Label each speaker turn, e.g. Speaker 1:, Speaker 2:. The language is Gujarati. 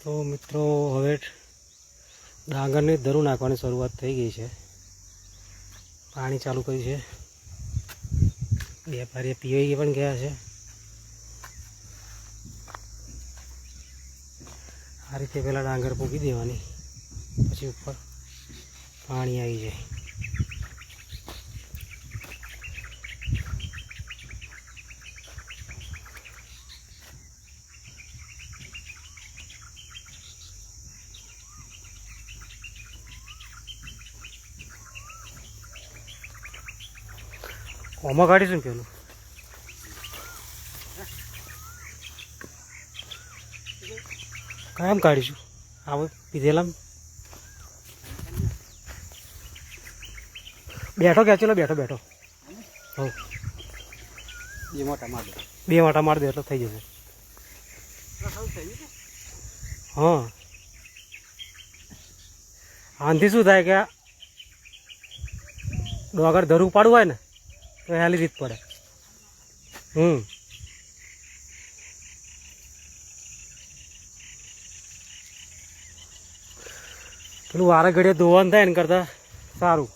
Speaker 1: તો મિત્રો હવે ડાંગરની ધરું નાખવાની શરૂઆત થઈ ગઈ છે. પાણી ચાલુ કર્યું છે. વેપારીએ પીવાઈ પણ ગયા છે. આ રીતે પહેલાં ડાંગર પૂકી દેવાની, પછી ઉપર પાણી આવી જાય. ઓમાં કાઢીશું ને પેલું કાયમ કાઢીશું. આવું પીધેલા બેઠો ખેંચેલો બેઠો બેઠો હો બે મોટા માર દે એટલે થઈ જશે. હા, આનાથી શું થાય કે ડોગર ધરું પાડવું હોય ને તો હેલી રીત પડે. પેલું વારે ઘડીએ ધોવાનું થાય ને કરતાં સારું.